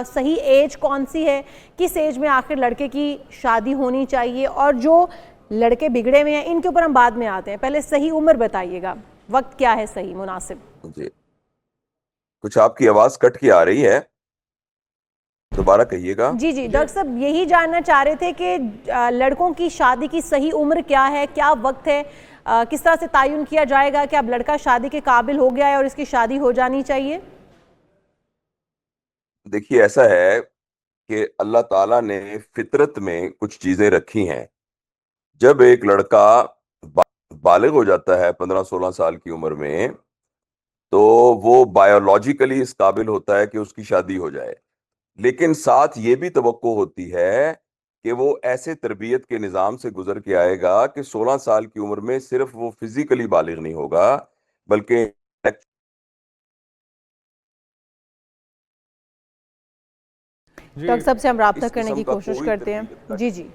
صحیح ایج کون سی ہے, کس ایج میں آخر لڑکے کی شادی ہونی چاہیے, اور جو لڑکے بگڑے ہوئے ہیں ان کے اوپر ہم بعد میں آتے ہیں, پہلے صحیح عمر بتائیے گا, وقت کیا ہے صحیح مناسب؟ جی کچھ آپ کی آواز کٹ کے آ رہی ہے, دوبارہ کہیے گا. جی ڈاکٹر صاحب یہی جاننا چاہ رہے تھے کہ لڑکوں کی شادی کی صحیح عمر کیا ہے, کیا وقت ہے, کس طرح سے تعین کیا جائے گا کہ اب لڑکا شادی کے قابل ہو گیا ہے اور اس کی شادی ہو جانی چاہیے؟ دیکھیے ایسا ہے کہ اللہ تعالیٰ نے فطرت میں کچھ چیزیں رکھی ہیں. جب ایک لڑکا بالغ ہو جاتا ہے 15-16 سال کی عمر میں, تو وہ بایولوجیکلی اس قابل ہوتا ہے کہ اس کی شادی ہو جائے, لیکن ساتھ یہ بھی توقع ہوتی ہے کہ وہ ایسے تربیت کے نظام سے گزر کے آئے گا کہ 16 سال کی عمر میں صرف وہ فزیکلی بالغ نہیں ہوگا بلکہ ڈاکٹر صاحب سے ہم رابطہ اس کرنے قسم کی کا کوشش کوئی کرتے ہیں. جی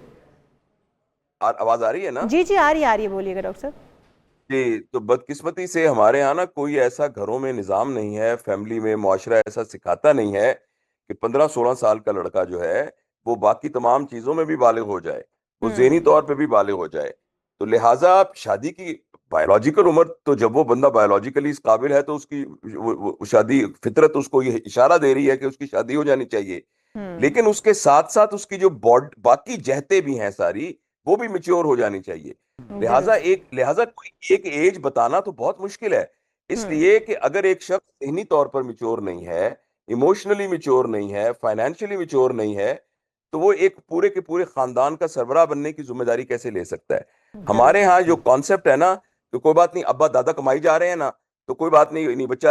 آواز آ رہی ہے نا؟ جی آ رہی ہے, بولیے گا ڈاکٹر صاحب. جی تو بدقسمتی سے ہمارے ہاں نا کوئی ایسا گھروں میں نظام نہیں ہے, فیملی میں معاشرہ ایسا سکھاتا نہیں ہے کہ 15-16 سال کا لڑکا جو ہے وہ باقی تمام چیزوں میں بھی بالغ ہو جائے, وہ ذہنی طور پہ بھی بالغ ہو جائے. تو لہٰذا شادی کی بایولوجیکل عمر, تو جب وہ بندہ بایولوجیکلی اس قابل ہے تو اس کی شادی, فطرت اس کو یہ اشارہ دے رہی ہے کہ اس کی شادی ہو جانی چاہیے. لیکن اس کے ساتھ ساتھ اس کی جو باقی جہتیں بھی ہیں ساری, وہ بھی میچور ہو جانی چاہیے. لہٰذا کوئی ایک ایج بتانا تو بہت مشکل ہے, اس لیے کہ اگر ایک شخص ذہنی طور پر میچور نہیں ہے, ایموشنلی میچور نہیں ہے, فائنینشلی میچور نہیں ہے, تو وہ ایک پورے کے پورے خاندان کا سربراہ بننے کی ذمہ داری کیسے لے سکتا ہے؟ ہمارے ہاں جو کانسیپٹ ہے نا کہ کوئی بات نہیں, ابا دادا کمائی جا رہے ہیں نا تو کوئی بات نہیں, بچہ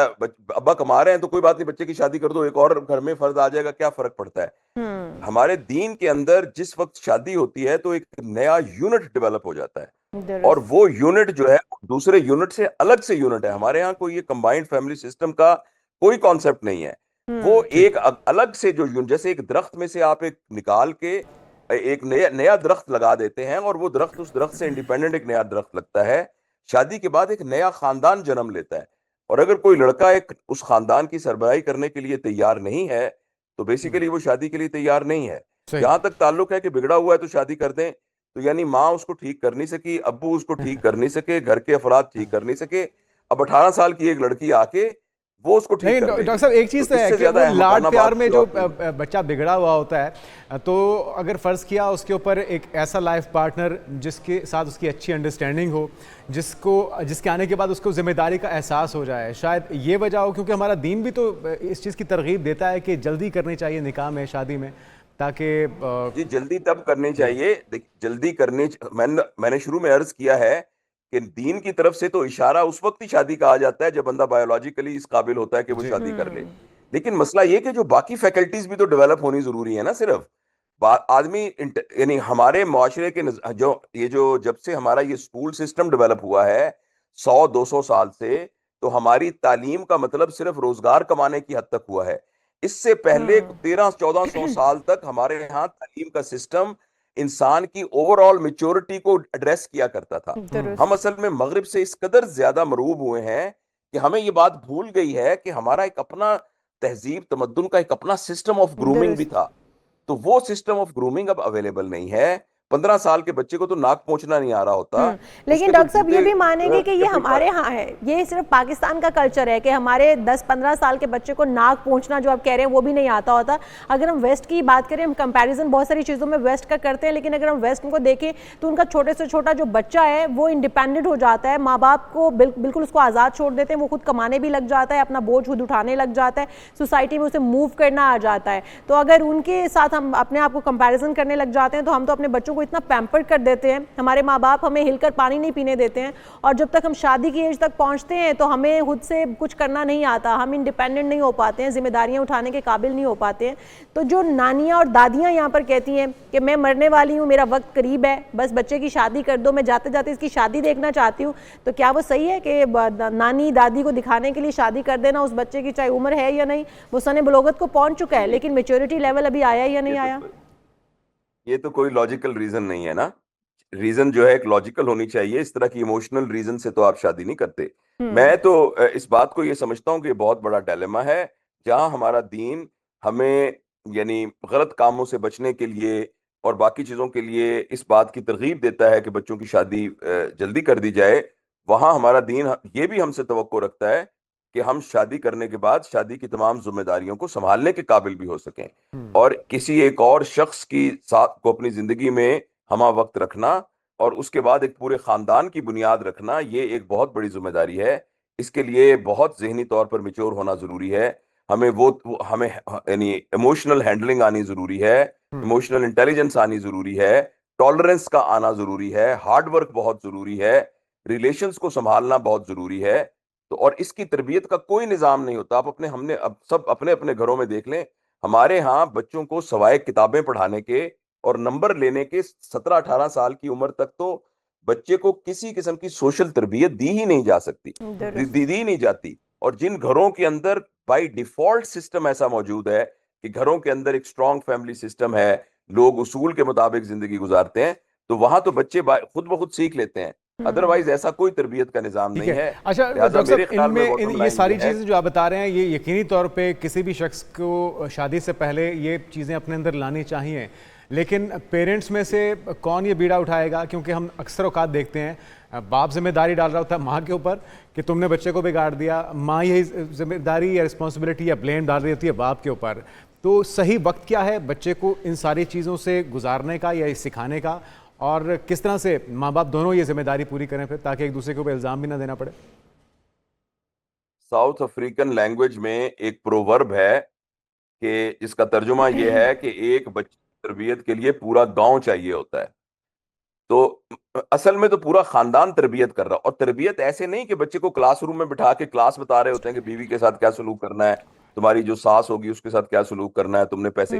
ابا کما رہے ہیں تو کوئی بات نہیں, بچے کی شادی کر دو, ایک اور گھر میں فرد آ جائے گا, کیا فرق پڑتا ہے؟ ہمارے دین کے اندر جس وقت شادی ہوتی ہے تو ایک نیا یونٹ ڈیولپ ہو جاتا ہے, اور وہ یونٹ جو ہے دوسرے یونٹ سے الگ سے یونٹ ہے. ہمارے ہاں کوئی یہ کمبائنڈ فیملی سسٹم کا کوئی کانسیپٹ نہیں ہے. وہ ایک الگ سے جو جیسے ایک درخت میں سے آپ ایک نکال کے ایک نیا درخت لگا دیتے ہیں, اور وہ درخت اس درخت سے انڈیپینڈنٹ ایک نیا درخت لگتا ہے. شادی کے بعد ایک نیا خاندان جنم لیتا ہے, اور اگر کوئی لڑکا ایک اس خاندان کی سربراہی کرنے کے لیے تیار نہیں ہے تو بیسیکلی وہ شادی کے لیے تیار نہیں ہے. جہاں تک تعلق ہے کہ بگڑا ہوا ہے تو شادی کر دیں, تو یعنی ماں اس کو ٹھیک کر نہیں سکی, ابو اس کو ٹھیک کر نہیں سکے, گھر کے افراد ٹھیک کر نہیں سکے, اب 18 سال کی ایک لڑکی آ کے وہ اس کو ٹھیک کر لے گی. ڈاکٹر صاحب ایک چیز تو اس ہے سے کہ زیادہ وہ لاڈ احمقانہ پیار بات میں کوئی جو اور نہیں ہے. بچہ بگڑا ہوا ہوتا ہے, تو اگر فرض کیا اس کے اوپر ایک ایسا لائف پارٹنر جس کے ساتھ اس کی اچھی انڈرسٹینڈنگ ہو, جس کے آنے کے بعد اس کو ذمہ داری کا احساس ہو جائے, شاید یہ وجہ ہو, کیونکہ ہمارا دین بھی تو اس چیز کی ترغیب دیتا ہے کہ جلدی کرنی چاہیے نکاح میں, شادی میں, تاکہ جی جلدی تب کرنی چاہیے. جلدی کرنی, میں نے شروع میں عرض کیا ہے کہ دین کی طرف سے تو اشارہ اس وقت ہی شادی کا آ جاتا ہے جب بندہ بایولوجیکلی اس قابل ہوتا ہے کہ وہ شادی کر لے. لیکن مسئلہ یہ کہ جو باقی فیکلٹیز بھی تو ڈیولپ ہونی ضروری ہے نا. صرف آدمی یعنی ہمارے معاشرے کے جو جب سے ہمارا یہ اسکول سسٹم ڈیولپ ہوا ہے 100-200 سال سے, تو ہماری تعلیم کا مطلب صرف روزگار کمانے کی حد تک ہوا ہے. اس سے پہلے 1300-1400 سال تک ہمارے یہاں تعلیم کا سسٹم انسان کی اوور آل میچورٹی کو ایڈریس کیا کرتا تھا. ہم اصل میں مغرب سے اس قدر زیادہ مرعوب ہوئے ہیں کہ ہمیں یہ بات بھول گئی ہے کہ ہمارا ایک اپنا تہذیب تمدن کا ایک اپنا سسٹم آف گرومنگ بھی تھا. تو وہ سسٹم آف گرومنگ اب اویلیبل نہیں ہے. 15 سال کے بچے کو تو ناک پہنچنا نہیں آ رہا ہوتا. لیکن ڈاکٹر صاحب یہ بھی مانیں گے کہ یہ ہمارے ہاں ہے, یہ صرف پاکستان کا کلچر ہے کہ ہمارے 10-15 سال کے بچے کو ناک پہنچنا جو آپ کہہ رہے ہیں وہ بھی نہیں آتا ہوتا. اگر ہم ویسٹ کی بات کریں, ہم کمپیریزن بہت ساری چیزوں میں ویسٹ کا کرتے ہیں, لیکن اگر ہم ویسٹ کو دیکھیں تو ان کا چھوٹے سے چھوٹا جو بچہ ہے وہ انڈیپینڈنٹ ہو جاتا ہے, ماں باپ کو بالکل اس کو آزاد چھوڑ دیتے ہیں, وہ خود کمانے بھی لگ جاتا ہے, اپنا بوجھ خود اٹھانے لگ جاتا ہے, سوسائٹی میں اسے موو کرنا آ جاتا ہے. تو اگر ان کے ساتھ ہم اپنے آپ کو کمپیریزن کرنے لگ جاتے ہیں تو ہم تو اپنے بچوں کو اتنا پیمپر کر دیتے ہیں, ہمارے ماں باپ ہمیں ہل کر پانی نہیں پینے دیتے ہیں, اور جب تک ہم شادی کی ایج تک پہنچتے ہیں تو ہمیں خود سے کچھ کرنا نہیں آتا, ہم انڈیپینڈنٹ نہیں ہو پاتے ہیں, ذمہ داریاں اٹھانے کے قابل نہیں ہو پاتے ہیں. تو جو نانیاں اور دادیاں یہاں پر کہتی ہیں کہ میں مرنے والی ہوں, میرا وقت قریب ہے, بس بچے کی شادی کر دو, میں جاتے جاتے اس کی شادی دیکھنا چاہتی ہوں, تو کیا وہ صحیح ہے کہ نانی دادی کو دکھانے کے لیے شادی کر دینا؟ اس بچے کی چاہے عمر ہے یا نہیں, وہ سن بلوغت کو پہنچ چکا ہے لیکن میچورٹی لیول ابھی آیا یا نہیں آیا. یہ تو کوئی لاجیکل ریزن نہیں ہے نا. ریزن جو ہے ایک لاجیکل ہونی چاہیے. اس طرح کی ایموشنل ریزن سے تو آپ شادی نہیں کرتے. میں تو اس بات کو یہ سمجھتا ہوں کہ یہ بہت بڑا ڈیلیما ہے, جہاں ہمارا دین ہمیں یعنی غلط کاموں سے بچنے کے لیے اور باقی چیزوں کے لیے اس بات کی ترغیب دیتا ہے کہ بچوں کی شادی جلدی کر دی جائے، وہاں ہمارا دین یہ بھی ہم سے توقع رکھتا ہے کہ ہم شادی کرنے کے بعد شادی کی تمام ذمہ داریوں کو سنبھالنے کے قابل بھی ہو سکیں، اور کسی ایک اور شخص کی ساتھ کو اپنی زندگی میں ہمہ وقت رکھنا اور اس کے بعد ایک پورے خاندان کی بنیاد رکھنا، یہ ایک بہت بڑی ذمہ داری ہے۔ اس کے لیے بہت ذہنی طور پر میچور ہونا ضروری ہے، ہمیں یعنی ایموشنل ہینڈلنگ آنی ضروری ہے، ایموشنل انٹیلیجنس آنی ضروری ہے، ٹالرنس کا آنا ضروری ہے، ہارڈ ورک بہت ضروری ہے، ریلیشنز کو سنبھالنا بہت ضروری ہے۔ تو اور اس کی تربیت کا کوئی نظام نہیں ہوتا۔ آپ اب سب اپنے اپنے گھروں میں دیکھ لیں، ہمارے ہاں بچوں کو سوائے کتابیں پڑھانے کے اور نمبر لینے کے 17-18 سال کی عمر تک تو بچے کو کسی قسم کی سوشل تربیت دی ہی نہیں جا سکتی، دی نہیں جاتی۔ اور جن گھروں کے اندر بائی ڈیفالٹ سسٹم ایسا موجود ہے کہ گھروں کے اندر ایک اسٹرانگ فیملی سسٹم ہے، لوگ اصول کے مطابق زندگی گزارتے ہیں، تو وہاں تو بچے خود بخود سیکھ لیتے ہیں، ادروائز ایسا کوئی تربیت کا نظام نہیں ہے۔ اچھا ڈاکٹر صاحب، یہ ساری چیزیں جو آپ بتا رہے ہیں یہ یقینی طور پہ کسی بھی شخص کو شادی سے پہلے یہ چیزیں اپنے اندر لانی چاہیے، لیکن پیرنٹس میں سے کون یہ بیڑا اٹھائے گا؟ کیونکہ ہم اکثر اوقات دیکھتے ہیں باپ ذمہ داری ڈال رہا ہوتا ہے ماں کے اوپر کہ تم نے بچے کو بگاڑ دیا، ماں یہی ذمہ داری یا رسپانسبلٹی یا بلیم ڈال رہی ہوتی ہے باپ کے اوپر۔ تو صحیح وقت کیا ہے بچے کو ان ساری چیزوں سے گزارنے کا یا سکھانے کا، اور کس طرح سے ماں باپ دونوں یہ ذمہ داری پوری کریں پھر، تاکہ ایک دوسرے کے اوپر الزام بھی نہ دینا پڑے؟ ساؤتھ افریقن لینگویج میں ایک پروورب ہے کہ جس کا ترجمہ یہ ہے کہ ایک بچے کی تربیت کے لیے پورا گاؤں چاہیے ہوتا ہے۔ تو اصل میں تو پورا خاندان تربیت کر رہا، اور تربیت ایسے نہیں کہ بچے کو کلاس روم میں بٹھا کے کلاس بتا رہے ہوتے ہیں کہ بیوی کے ساتھ کیا سلوک کرنا ہے، تمہاری جو ساس ہوگی اس کے ساتھ کیا سلوک کرنا ہے، تم نے پیسے،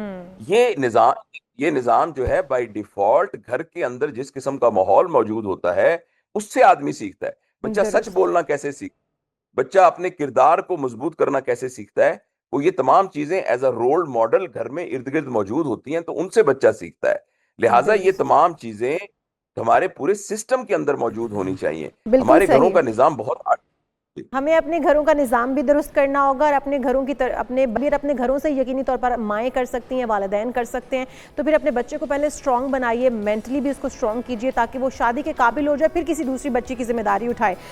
یہ نظام جو ہے بائی ڈیفالٹ گھر کے اندر جس قسم کا ماحول موجود ہوتا ہے اس سے آدمی سیکھتا ہے۔ بچہ سچ بولنا کیسے سیکھتا ہے، بچہ اپنے کردار کو مضبوط کرنا کیسے سیکھتا ہے، وہ یہ تمام چیزیں ایز اے رول ماڈل گھر میں ارد گرد موجود ہوتی ہیں، تو ان سے بچہ سیکھتا ہے۔ لہٰذا یہ تمام چیزیں ہمارے پورے سسٹم کے اندر موجود ہونی چاہیے۔ ہمارے گھروں کا نظام بہت ہمیں اپنے گھروں کا نظام بھی درست کرنا ہوگا، اور اپنے گھروں کی اپنے گھروں سے یقینی طور پر مائیں کر سکتی ہیں، والدین کر سکتے ہیں، تو پھر اپنے بچے کو پہلے سٹرونگ بنائیے، مینٹلی بھی اس کو سٹرونگ کیجئے تاکہ وہ شادی کے قابل ہو جائے، پھر کسی دوسری بچی کی ذمہ داری اٹھائے۔